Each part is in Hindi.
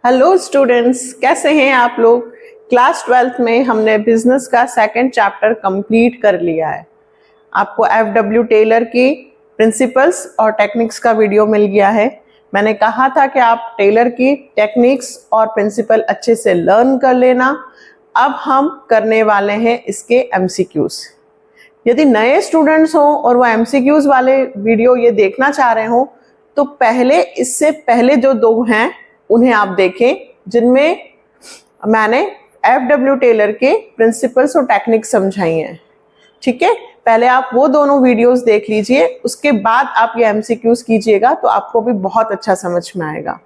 हेलो स्टूडेंट्स, कैसे हैं आप लोग। क्लास 12th में हमने बिजनेस का सेकंड चैप्टर कंप्लीट कर लिया है। आपको एफडब्ल्यू टेलर की प्रिंसिपल्स और टेक्निक्स का वीडियो मिल गया है। मैंने कहा था कि आप टेलर की टेक्निक्स और प्रिंसिपल अच्छे से लर्न कर लेना। अब हम करने वाले हैं इसके एमसीक्यूज। यदि नए स्टूडेंट्स हों और वो एमसीक्यूज वाले वीडियो ये देखना चाह रहे हों तो इससे पहले जो दो हैं उन्हें आप देखें, जिनमें मैंने एफडब्ल्यू टेलर के प्रिंसिपल्स और टेक्निक्स समझाई हैं। ठीक है, पहले आप वो दोनों वीडियोस देख लीजिए, उसके बाद आप ये एमसीक्यूज कीजिएगा तो आपको भी बहुत अच्छा समझ में आएगा।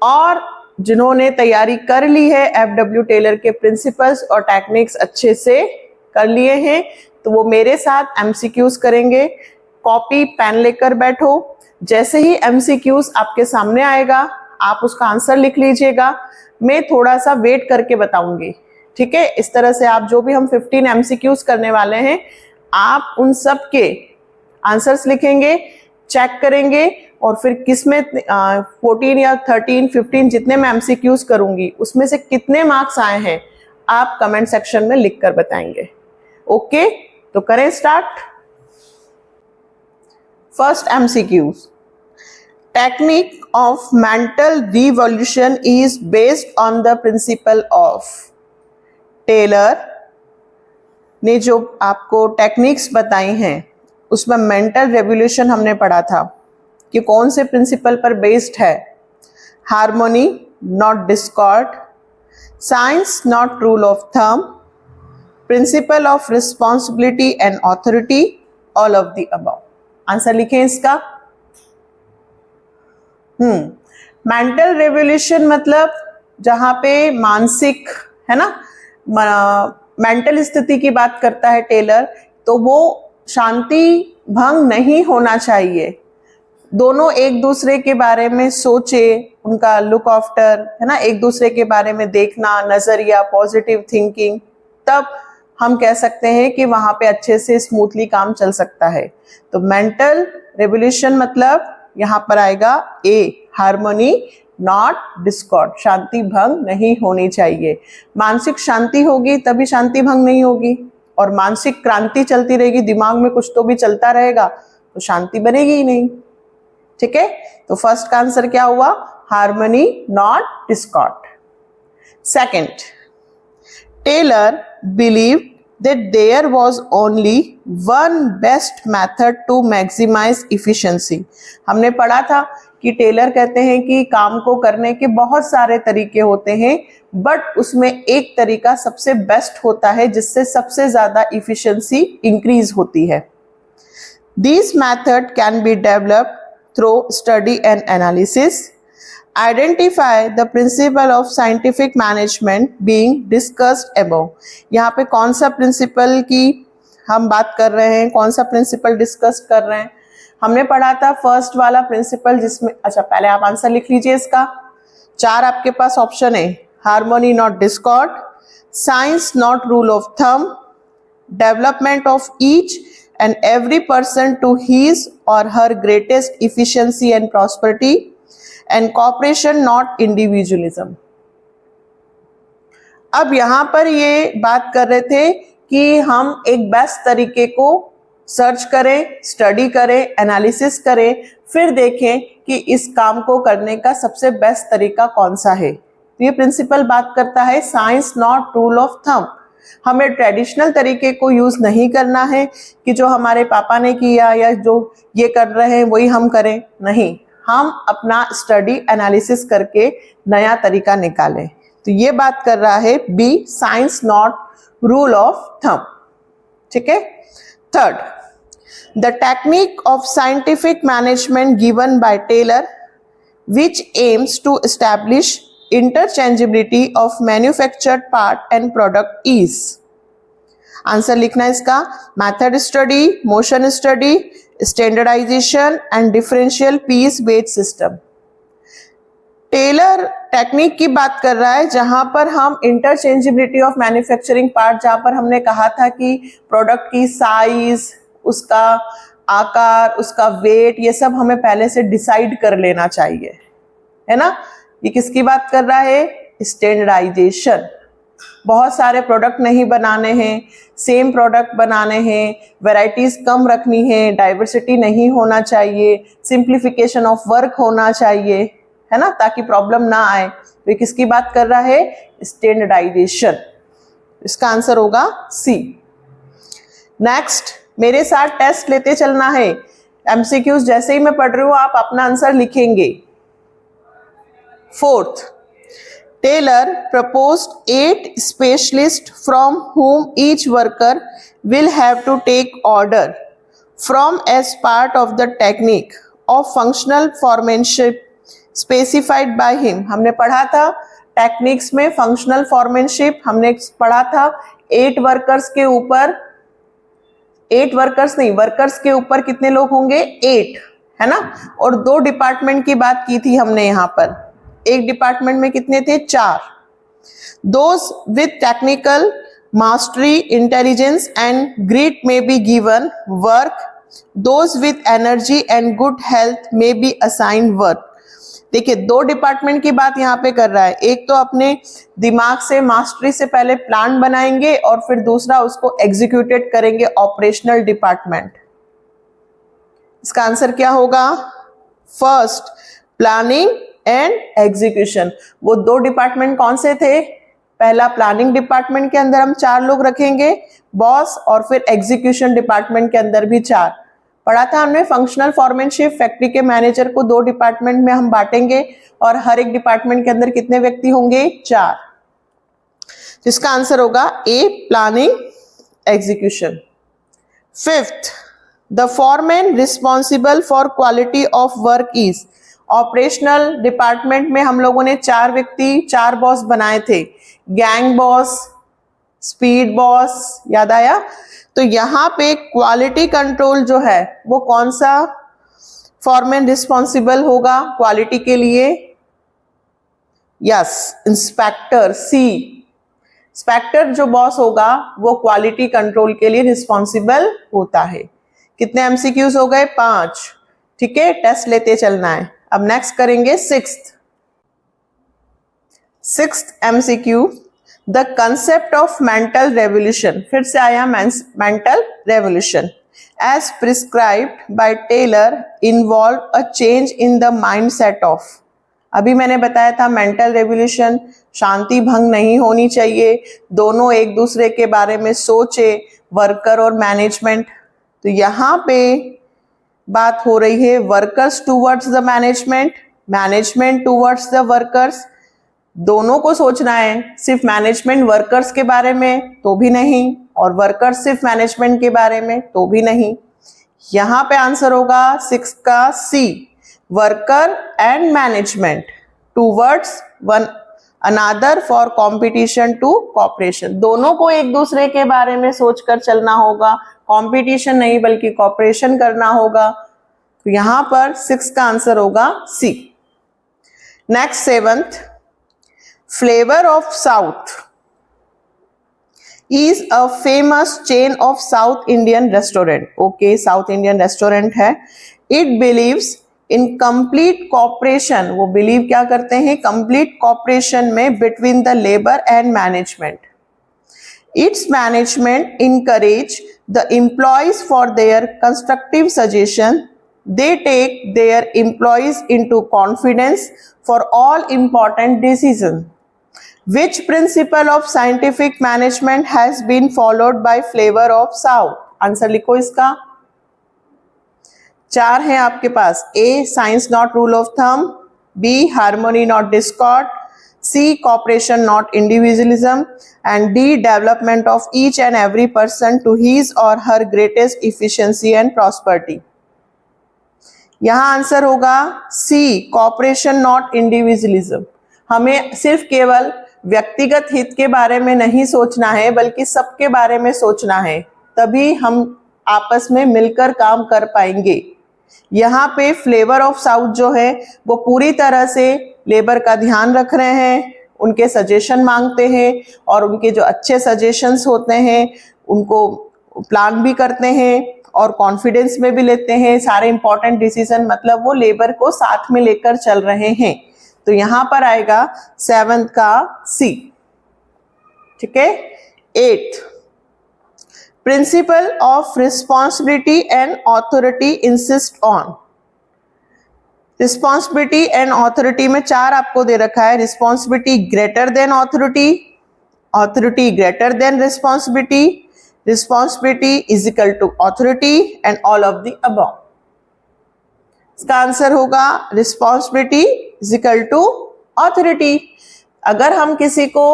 और जिन्होंने तैयारी कर ली है, एफडब्ल्यू टेलर के प्रिंसिपल्स और टेक्निक्स अच्छे से कर लिए हैं, तो वो मेरे साथ एमसीक्यूज करेंगे। कॉपी पेन लेकर बैठो। जैसे ही एमसीक्यूज आपके सामने आएगा आप उसका आंसर लिख लीजिएगा। मैं थोड़ा सा वेट करके बताऊंगी। ठीक है, इस तरह से आप जो भी हम 15 एमसीक्यूज करने वाले हैं, आप उन सब के आंसर्स लिखेंगे, चेक करेंगे और फिर किसमें 14 या 13, 15 जितने मैं एमसीक्यूज करूंगी उसमें से कितने मार्क्स आए हैं आप कमेंट सेक्शन में लिखकर बताएंगे। ओके, तो करें start. First MCQs, technique of mental revolution is based on the principle of। Taylor ने जो आपको टेक्निक्स बताई हैं उसमें मेंटल रेवोल्यूशन हमने पढ़ा था कि कौन से प्रिंसिपल पर बेस्ड है। Harmony not discord, science not rule of thumb, principal of responsibility and authority, all of the above. Answer लिखें इसका। मेंटल रेवोल्यूशन मतलब जहां पे मानसिक है ना, मेंटल स्थिति की बात करता है टेलर, तो वो शांति भंग नहीं होना चाहिए। दोनों एक दूसरे के बारे में सोचे, उनका लुक आफ्टर है ना, एक दूसरे के बारे में देखना, नजरिया, पॉजिटिव थिंकिंग, तब हम कह सकते हैं कि वहां पे अच्छे से स्मूथली काम चल सकता है। तो मेंटल रेवोल्यूशन मतलब यहां पर आएगा ए, हार्मनी नॉट डिस्कॉर्ड, शांति भंग नहीं होनी चाहिए। मानसिक शांति होगी तभी शांति भंग नहीं होगी, और मानसिक क्रांति चलती रहेगी, दिमाग में कुछ तो भी चलता रहेगा तो शांति बनेगी ही नहीं। ठीक है, तो फर्स्ट का आंसर क्या हुआ, harmony not discord. Second, Taylor believe that there was only one best method to maximize efficiency। हमने पढ़ा था कि टेलर कहते हैं कि काम को करने के बहुत सारे तरीके होते हैं, बट उसमें एक तरीका सबसे बेस्ट होता है जिससे सबसे ज्यादा इफिशिएंसी इंक्रीज होती है। These method can be developed through study and analysis। Identify the principle of scientific management being discussed above। यहाँ पे कौन सा प्रिंसिपल की हम बात कर रहे हैं, कौन सा प्रिंसिपल डिस्कस कर रहे हैं। हमने पढ़ा था फर्स्ट वाला प्रिंसिपल जिसमें, अच्छा पहले आप आंसर लिख लीजिए इसका। 4 आपके पास ऑप्शन है, harmony not discord, science not rule of thumb, development of each and every person to his or her greatest efficiency and prosperity, and cooperation not individualism. अब यहां पर ये बात कर रहे थे कि हम एक बेस्ट तरीके को सर्च करें, स्टडी करें, एनालिसिस करें, फिर देखें कि इस काम को करने का सबसे बेस्ट तरीका कौन सा है। तो ये प्रिंसिपल बात करता है science not rule of thumb. हमें ट्रेडिशनल तरीके को यूज नहीं करना है कि जो हमारे पापा ने किया या जो ये कर रहे हैं वही हम करें, नहीं, हम अपना स्टडी एनालिसिस करके नया तरीका निकालें। तो ये बात कर रहा है B, science not rule of thumb. ठीक है। Third, the technique of scientific management given by Taylor which aims to establish interchangeability of manufactured part and product is। Answer लिखना है इसका, method study, motion study, standardisation and differential piece wage system. Taylor technique की बात कर रहा है जहां पर हम इंटरचेंजेबिलिटी ऑफ मैन्युफैक्चरिंग पार्ट, जहां पर हमने कहा था कि प्रोडक्ट की साइज, उसका आकार, उसका वेट, ये सब हमें पहले से डिसाइड कर लेना चाहिए, है ना। ये किसकी बात कर रहा है? स्टैंडर्डाइजेशन। बहुत सारे प्रोडक्ट नहीं बनाने हैं, सेम प्रोडक्ट बनाने हैं, वैरायटीज कम रखनी है, डाइवर्सिटी नहीं होना चाहिए, सिंप्लीफिकेशन ऑफ वर्क होना चाहिए, है ना, ताकि प्रॉब्लम ना आए। तो ये किसकी बात कर रहा है? स्टैंडर्डाइजेशन। इसका आंसर होगा सी। नेक्स्ट, मेरे साथ टेस्ट लेते चलना है। एमसीक्यूज जैसे ही मैं पढ़ रही हूं आप अपना आंसर लिखेंगे। Fourth, Taylor proposed 8 specialists from whom each worker will have to take order from as part of the technique of functional foremanship specified by him। हमने पढ़ा था टेक्निक्स में फंक्शनल फॉरमैनशिप, हमने पढ़ा था 8 वर्कर्स के ऊपर, 8 वर्कर्स नहीं, वर्कर्स के ऊपर कितने लोग होंगे? 8, है ना। और 2 डिपार्टमेंट की बात की थी हमने यहाँ पर, एक डिपार्टमेंट में कितने थे? 4। Those with technical mastery, intelligence and grit may be given work. Those with energy and good health may be assigned work। देखिए 2 डिपार्टमेंट की बात यहाँ पे कर रहा है। एक तो अपने दिमाग से, मास्टरी से पहले प्लान बनाएंगे और फिर दूसरा उसको एग्जीक्यूटेड करेंगे, ऑपरेशनल डिपार्टमेंट। इसका आंसर क्या होगा? First, planning and execution. वो 2 डिपार्टमेंट कौन से थे? पहला प्लानिंग डिपार्टमेंट के अंदर हम 4 लोग रखेंगे, बॉस, और फिर एग्जीक्यूशन डिपार्टमेंट के अंदर भी 4। पढ़ा था हमने फंक्शनल फॉरमैनशिप, फैक्ट्री के मैनेजर को 2 डिपार्टमेंट में हम बांटेंगे और हर एक डिपार्टमेंट के अंदर कितने व्यक्ति होंगे? 4। जिसका आंसर होगा A, planning, execution. Fifth, the foreman responsible for quality of work is. Operational department में हम लोगों ने 4 व्यक्ति, 4 बॉस बनाए थे, गैंग बॉस, स्पीड बॉस, याद आया? तो यहाँ पे क्वालिटी कंट्रोल जो है वो कौन सा फॉरमैन रिस्पॉन्सिबल होगा क्वालिटी के लिए? यस, इंस्पेक्टर, सी। इंस्पेक्टर जो बॉस होगा वो क्वालिटी कंट्रोल के लिए रिस्पॉन्सिबल होता है। कितने एमसीक्यूज हो गए? 5। ठीक है, टेस्ट लेते चलना है। अब नेक्स्ट करेंगे sixth MCQ, the concept of mental revolution. फिर से आया mental revolution. As prescribed by Taylor involve a change in the mindset of. अभी मैंने बताया था मेंटल रेवोल्यूशन, शांति भंग नहीं होनी चाहिए, दोनों एक दूसरे के बारे में सोचे, वर्कर और मैनेजमेंट। तो यहाँ पे बात हो रही है workers towards the management, management towards the workers. दोनों को सोचना है, सिर्फ मैनेजमेंट वर्कर्स के बारे में तो भी नहीं, और वर्कर्स सिर्फ मैनेजमेंट के बारे में तो भी नहीं। यहाँ पे आंसर होगा 6 का C, worker and management towards one another for competition to cooperation. दोनों को एक दूसरे के बारे में सोचकर चलना होगा, कंपटीशन नहीं बल्कि कॉपरेशन करना होगा। तो यहाँ पर 6 का आंसर होगा C. Next 7th, flavour of south is a famous chain of South Indian restaurant। Okay, South Indian restaurant है। It believes in complete cooperation। वो believe क्या करते हैं? complete cooperation में between the labor and management। Its management encourage the employees for their constructive suggestion। They take their employees into confidence for all important decisions। Which principle of scientific management has been followed by flavor of South? Answer लिखो इसका। 4 हैं आपके पास। A, science not rule of thumb। B, harmony not discord। C, cooperation not individualism। And D, development of each and every person to his or her greatest efficiency and prosperity। यहाँ आंसर होगा C, cooperation not individualism। हमें सिर्फ केवल व्यक्तिगत हित के बारे में नहीं सोचना है बल्कि सबके बारे में सोचना है, तभी हम आपस में मिलकर काम कर पाएंगे। यहाँ पे फ्लेवर ऑफ साउथ जो है वो पूरी तरह से लेबर का ध्यान रख रहे हैं, उनके सजेशन मांगते हैं और उनके जो अच्छे सजेशंस होते हैं उनको प्लान भी करते हैं और कॉन्फिडेंस में भी लेते हैं। सारे इंपॉर्टेंट डिसीजन मतलब वो लेबर को साथ में लेकर चल रहे हैं। तो यहां पर आएगा 7th का सी। ठीक है। 8th, principle of responsibility and authority insist on. Responsibility and authority में 4 आपको दे रखा है। Responsibility greater than authority, authority greater than responsibility, responsibility is equal to authority and all of the above. इसका आंसर होगा responsibility is equal to authority. अगर हम किसी को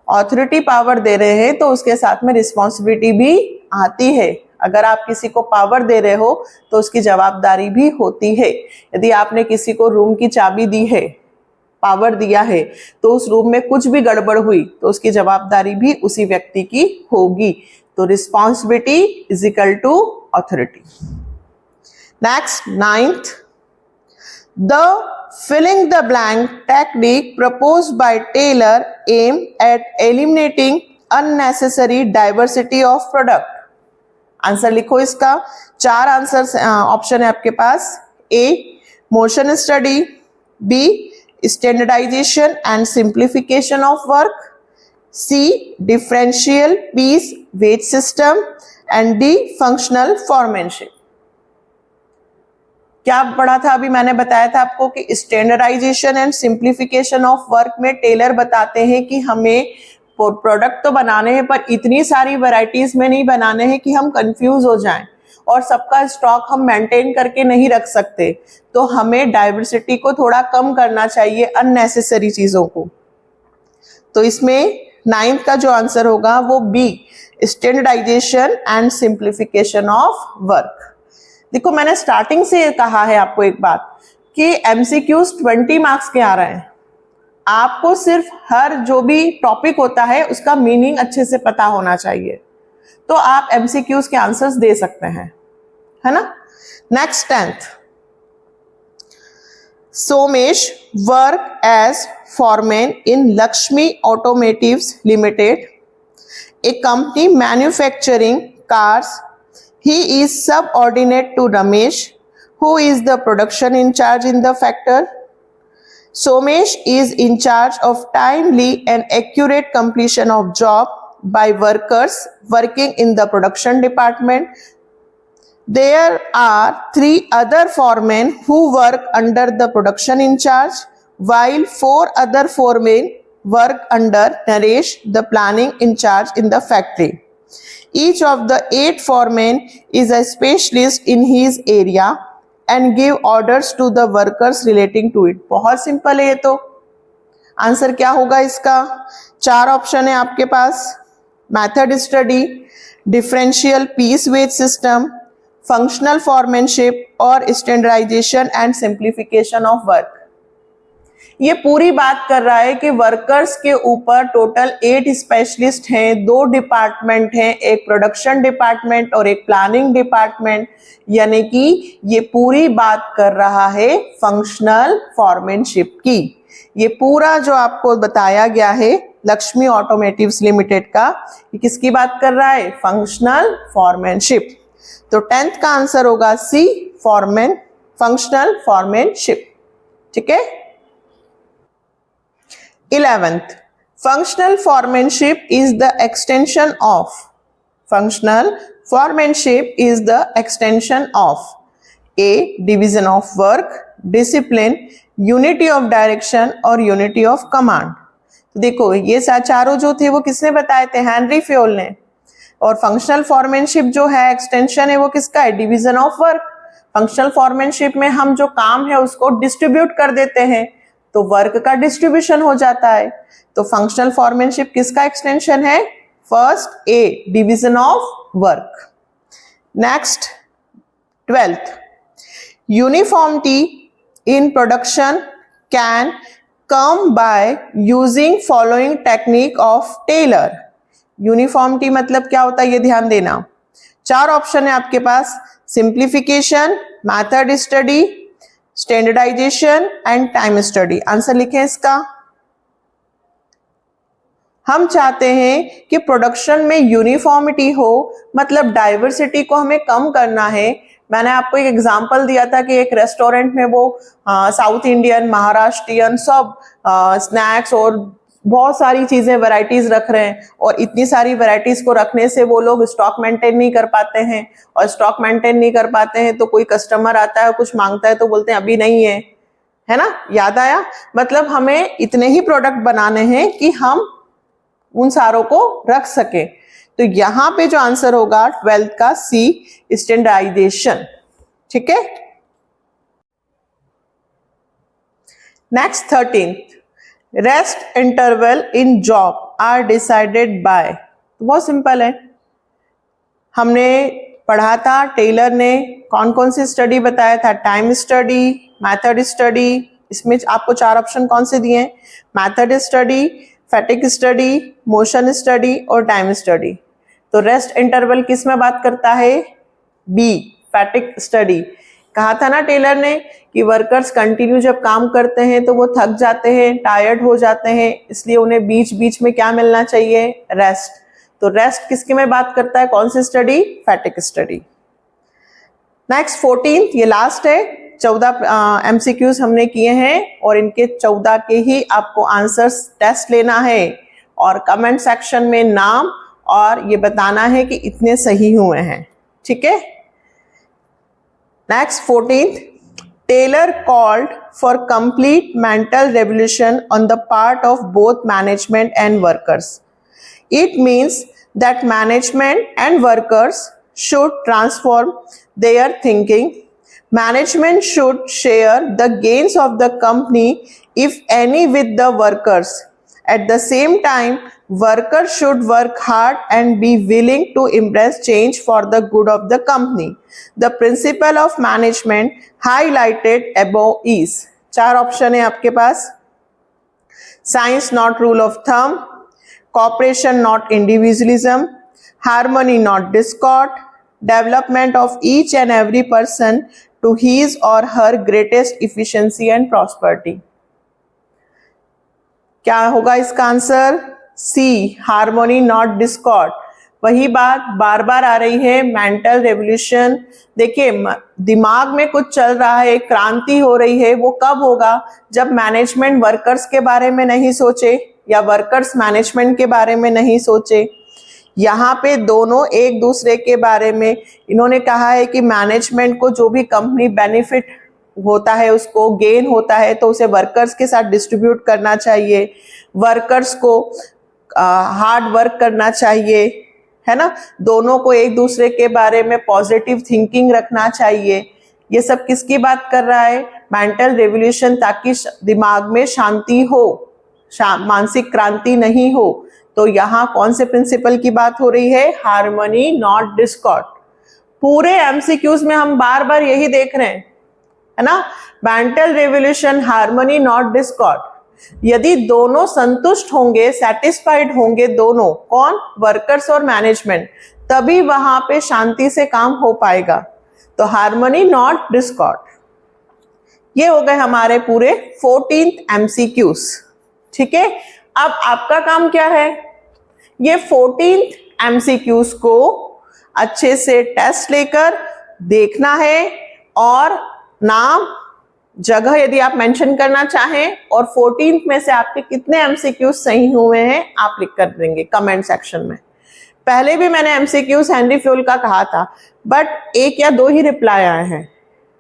ऑथोरिटी पावर दे रहे हैं तो उसके साथ में रिस्पॉन्सिबिलिटी भी आती है। अगर आप किसी को पावर दे रहे हो तो उसकी जवाबदारी भी होती है। यदि आपने किसी को रूम की चाबी दी है, पावर दिया है, तो उस रूम में कुछ भी गड़बड़ हुई तो उसकी जवाबदारी भी उसी व्यक्ति की होगी। तो responsibility is equal to authority. Next 9th, the filling the blank technique proposed by Taylor aimed at eliminating unnecessary diversity of product। Answer लिखो इसका। 4 आंसर ऑप्शन है आपके पास। A motion study, B standardisation and simplification of work, C differential piece wage system and D functional foremanship. क्या पढ़ा था अभी? मैंने बताया था आपको कि standardisation and simplification of work में टेलर बताते हैं कि हमें प्रोडक्ट तो बनाने हैं पर इतनी सारी वैरायटीज में नहीं बनाने हैं कि हम कंफ्यूज हो जाएं और सबका स्टॉक हम मेंटेन करके नहीं रख सकते। तो हमें डाइवर्सिटी को थोड़ा कम करना चाहिए, अननेसेसरी चीजों को। तो इसमें 9th का जो आंसर होगा वो B standardisation and simplification of work. देखो मैंने स्टार्टिंग से कहा है आपको एक बात कि एमसीक्यूज 20 मार्क्स के आ रहे हैं। आपको सिर्फ हर जो भी टॉपिक होता है उसका मीनिंग अच्छे से पता होना चाहिए, तो आप एमसीक्यूज के आंसर्स दे सकते हैं, है ना। Next 10th, Somesh work as foreman in Lakshmi automotives limited, a company manufacturing cars. He is subordinate to Ramesh, who is the production in charge in the factory. Somesh is in charge of timely and accurate completion of job by workers working in the production department. There are 3 other foremen who work under the production in charge, while 4 other foremen work under Naresh, the planning in charge in the factory. Each of the 8 foremen is a specialist in his area and give orders to the workers relating to it। बहुत सिंपल है ये तो। आंसर क्या होगा इसका? 4 ऑप्शन है आपके पास। Method study, differential piece wage system, functional foremanship और standardisation and simplification of work. ये पूरी बात कर रहा है कि वर्कर्स के ऊपर टोटल 8 स्पेशलिस्ट हैं, 2 डिपार्टमेंट हैं, एक प्रोडक्शन डिपार्टमेंट और एक प्लानिंग डिपार्टमेंट। यानी कि ये पूरी बात कर रहा है फंक्शनल फॉर्मेनशिप की। ये पूरा जो आपको बताया गया है लक्ष्मी ऑटोमेटिव्स लिमिटेड का, ये किसकी बात कर रहा है? Functional foremanship. तो 10th का आंसर होगा सी फॉर्मेन, फंक्शनल फॉर्मेनशिप। ठीक है। 11th, functional foremanship is the extension of, functional foremanship is the extension of A division of work, discipline, unity of direction और unity of command। तो देखो ये चारों जो थे वो किसने बताए थे? हेनरी फ्योल ने। और फंक्शनल फॉर्मेनशिप जो है एक्सटेंशन है वो किसका है? Division of work. Functional foremanship में हम जो काम है उसको डिस्ट्रीब्यूट कर देते हैं तो वर्क का डिस्ट्रीब्यूशन हो जाता है। तो फंक्शनल फॉर्मेनशिप किसका एक्सटेंशन है? First A division of work. Next 12th, uniformity in production can come by using following technique of Taylor. Uniformity मतलब क्या होता है ये ध्यान देना। 4 ऑप्शन है आपके पास। Simplification, method study, standardisation and time study. Answer लिखें इसका। हम चाहते हैं कि प्रोडक्शन में यूनिफॉर्मिटी हो, मतलब डाइवर्सिटी को हमें कम करना है। मैंने आपको एक एग्जांपल दिया था कि एक रेस्टोरेंट में वो साउथ इंडियन, महाराष्ट्रियन सब स्नैक्स और बहुत सारी चीजें वैरायटीज रख रहे हैं, और इतनी सारी वैरायटीज को रखने से वो लोग स्टॉक मेंटेन नहीं कर पाते हैं, और स्टॉक मेंटेन नहीं कर पाते हैं तो कोई कस्टमर आता है कुछ मांगता है तो बोलते हैं अभी नहीं है ना, याद आया? मतलब हमें इतने ही प्रोडक्ट बनाने हैं कि हम उन सारों को रख सके। तो यहां पे जो आंसर होगा 12th का सी, स्टैंडर्डाइजेशन। ठीक है, next 13th, rest interval in job are decided by. बहुत सिंपल है, हमने पढ़ा था, टेलर ने कौन कौन सी स्टडी बताया था, टाइम स्टडी, मेथड स्टडी। इसमें आपको 4 ऑप्शन कौन से दिए हैं, method study, fatigue study, motion study और टाइम स्टडी। तो रेस्ट इंटरवल किस में बात करता है, बी, फैटिग स्टडी। कहा था ना टेलर ने कि वर्कर्स कंटिन्यू जब काम करते हैं तो वो थक जाते हैं, टायर्ड हो जाते हैं, इसलिए उन्हें बीच बीच में क्या मिलना चाहिए, रेस्ट। तो रेस्ट किसके में बात करता है, कौन सी study, fatigue study. Next 14th, ये लास्ट है, 14 MCQs हमने किए हैं और इनके 14 के ही आपको आंसर्स टेस्ट लेना है और कमेंट सेक्शन में नाम और ये बताना है कि इतने सही हुए हैं। ठीक है, next 14th, Taylor called for complete mental revolution on the part of both management and workers. It means that management and workers should transform their thinking. Management should share the gains of the company, if any, with the workers. At the same time, workers should work hard and be willing to embrace change for the good of the company. The principle of management highlighted above is, 4 option है आपके पास, science not rule of thumb, cooperation not individualism, harmony not discord, development of each and every person to his or her greatest efficiency and prosperity. क्या होगा इसका answer, C, harmony not discord. वही बात बार बार आ रही है, मेंटल रेवोल्यूशन। देखिए दिमाग में कुछ चल रहा है, क्रांति हो रही है, वो कब होगा, जब मैनेजमेंट वर्कर्स के बारे में नहीं सोचे या वर्कर्स मैनेजमेंट के बारे में नहीं सोचे। यहाँ पे दोनों एक दूसरे के बारे में, इन्होंने कहा है कि मैनेजमेंट को जो भी कंपनी बेनिफिट होता है, उसको गेन होता है, तो उसे वर्कर्स के साथ डिस्ट्रीब्यूट करना चाहिए, वर्कर्स को हार्ड वर्क करना चाहिए, है ना, दोनों को एक दूसरे के बारे में पॉजिटिव थिंकिंग रखना चाहिए। ये सब किसकी बात कर रहा है, मेंटल रेवोल्यूशन, ताकि दिमाग में शांति हो, मानसिक क्रांति नहीं हो। तो यहाँ कौन से प्रिंसिपल की बात हो रही है, हार्मनी नॉट डिस्कॉर्ड। पूरे एमसीक्यूज में हम बार बार यही देख रहे हैं, है ना, mental revolution, harmony not Discord. यदि दोनों संतुष्ट होंगे, सेटिस्फाइड होंगे दोनों, कौन, वर्कर्स और मैनेजमेंट, तभी वहां पे शांति से काम हो पाएगा। तो हार्मनी नॉट डिस्कॉर्ड। ये हो गए हमारे पूरे 14th MCQs। ठीक है, अब आपका काम क्या है, ये 14th MCQs को अच्छे से टेस्ट लेकर देखना है और नाम, जगह यदि आप मेंशन करना चाहें, और 14th में से आपके कितने MCQs सही हुए हैं आप लिख कर देंगे कमेंट सेक्शन में। पहले भी मैंने MCQs हेनरी फ्यूल का कहा था, बट 1 या 2 ही रिप्लाई आए हैं।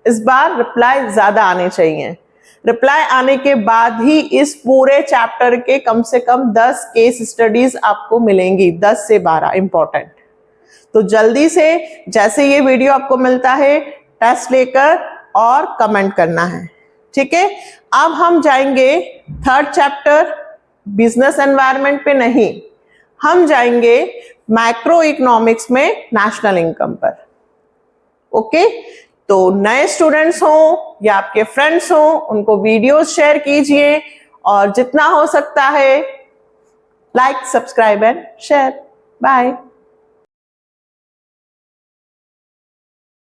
इस बार रिप्लाई ज्यादा आने चाहिए। रिप्लाई आने के बाद ही इस पूरे चैप्टर के कम से कम 10 केस स्टडीज आपको मिलेंगी, 10 से 12 इंपॉर्टेंट। तो जल्दी से जैसे ये वीडियो आपको मिलता है, टेस्ट लेकर और कमेंट करना है। ठीक है, अब हम जाएंगे 3rd चैप्टर बिजनेस एनवायरनमेंट पे, नहीं, हम जाएंगे मैक्रो इकोनॉमिक्स में नेशनल इनकम पर। ओके, तो नए स्टूडेंट्स हों या आपके फ्रेंड्स हों, उनको वीडियोस शेयर कीजिए और जितना हो सकता है like, subscribe and share. Bye.